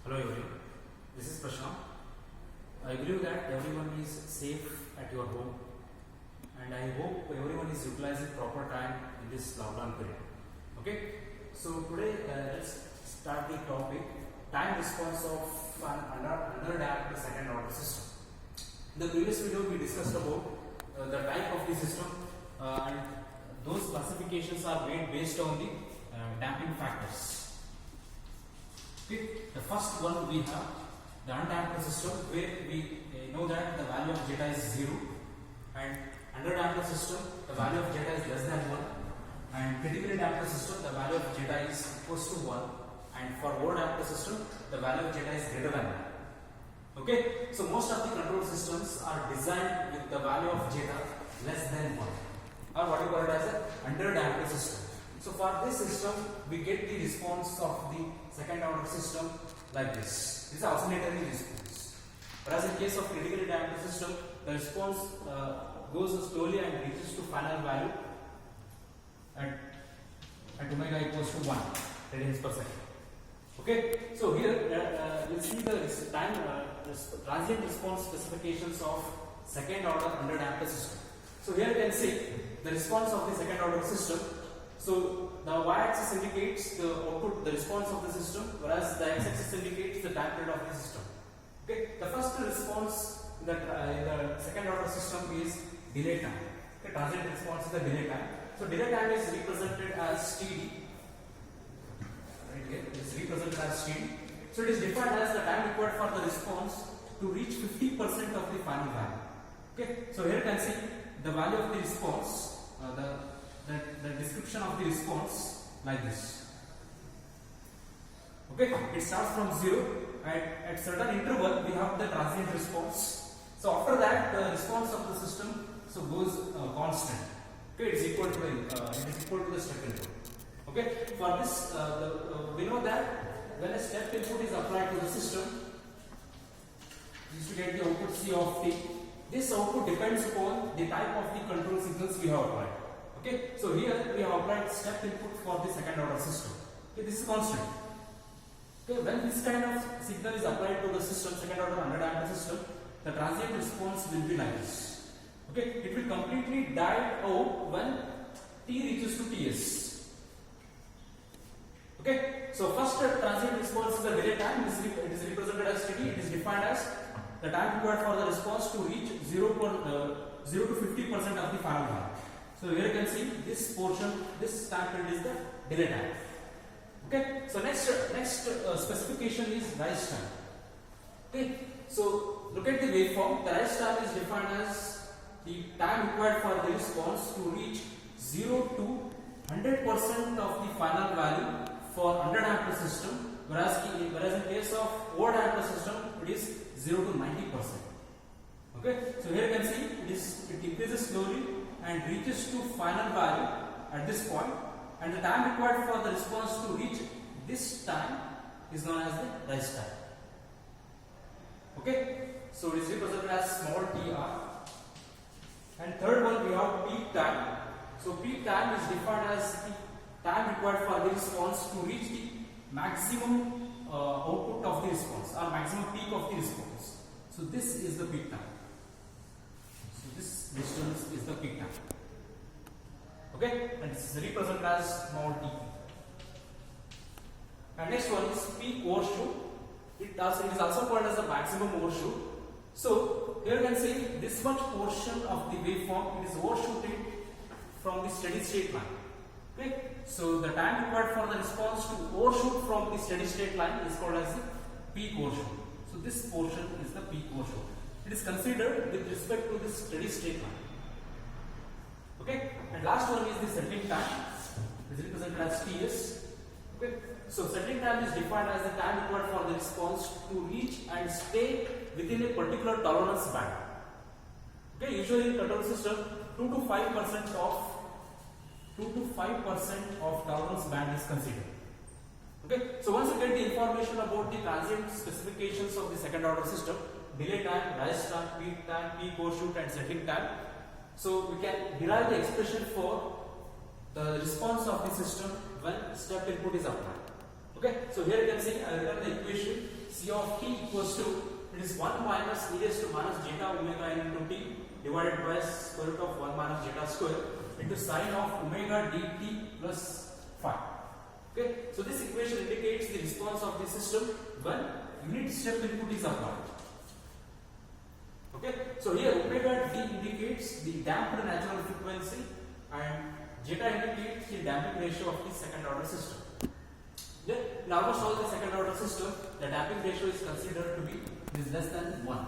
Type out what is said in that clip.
Hello everyone, this is Prashant. I believe that everyone is safe at your home and I hope everyone is utilizing proper time in this lockdown period. Okay, so today let's start the topic time response of an underdamped second order system. In the previous video we discussed about the type of the system and those classifications are made based on the damping factors. Okay. The first one we have the undamped system where we know that the value of zeta is 0 and underdamped system the value of zeta is less than 1 and critically damped system the value of zeta is equals to 1 and for overdamped system the value of zeta is greater than 1. Okay, so most of the control systems are designed with the value of zeta less than 1 or what we call it as an underdamped system. So for this system we get the response of the second order system like this. This is oscillatory response. Whereas in case of critically damped system the response goes slowly and reaches to final value at omega equals to 1 radians per second. Okay, so here we'll see the time transient response specifications of second order underdamped system. So here you can see the response of the second order system. So the y-axis indicates the output, the response of the system, whereas the x-axis indicates the time period of the system. Okay, the first response in the second order system is delay time. Okay, transient response is the delay time. So delay time is represented as Td. Right here, it is represented as Td. So it is defined as the time required for the response to reach 50% of the final value. Okay, so here you can see the value of the response, the description of the response like this. Okay, it starts from 0 and at certain interval we have the transient response. So after that the response of the system goes constant. Okay, it is equal to the step input. Okay, for this we know that when a step input is applied to the system, we used to get the output C of t. This output depends upon the type of the control signals we have applied. Okay, so here we have applied step input for the second order system. Okay, this is constant. Okay, when this kind of signal is applied to the system, second order underdamped system, the transient response will be like this. Okay, it will completely die out when t reaches to Ts. Okay, so first transient response is the delay time. It is represented as Td. It is defined as the time required for the response to reach 0 to 50% of the final value. So here you can see this portion, this time period is the delay time. Okay, so next specification is rise time. Okay, so look at the waveform. The rise time is defined as the time required for the response to reach 0 to 100% of the final value for underdamped system, whereas in case of overdamped system it is 0 to 90%. Okay, so here you can see it increases slowly and reaches to final value at this point, and the time required for the response to reach this time is known as the rise time. Okay, so it is represented as small tr. And third one we have peak time. So peak time is defined as the time required for the response to reach the maximum output of the response or maximum peak of the response. So this is the peak time. So this distance is the peak time. Okay, and this is represented as small t. And next one is peak overshoot. It is also called as the maximum overshoot. So here you can see this much portion of the waveform it is overshooted from the steady state line. Okay, so the time required for the response to overshoot from the steady state line is called as the peak overshoot. So this portion is the peak overshoot. It is considered with respect to the steady state line. Okay, and last one is the settling time. It is represented as Ts. Okay, so settling time is defined as the time required for the response to reach and stay within a particular tolerance band. Okay, usually in control system 2 to 5% of tolerance band is considered. Okay, so once you get the information about the transient specifications of the second order system, delay time, rise time, peak overshoot and settling time, so we can derive the expression for the response of the system when step input is applied. Okay, so here you can see I written the equation C of t equals to, it is 1 minus e raised to minus zeta omega into t divided by square root of 1 minus zeta square into sine of omega dt plus phi. Okay, so this equation indicates the response of the system when unit step input is applied. Okay, so here omega d indicates the damped natural frequency and zeta indicates the damping ratio of the second order system. In almost all the second order system, the damping ratio is considered to be less than 1.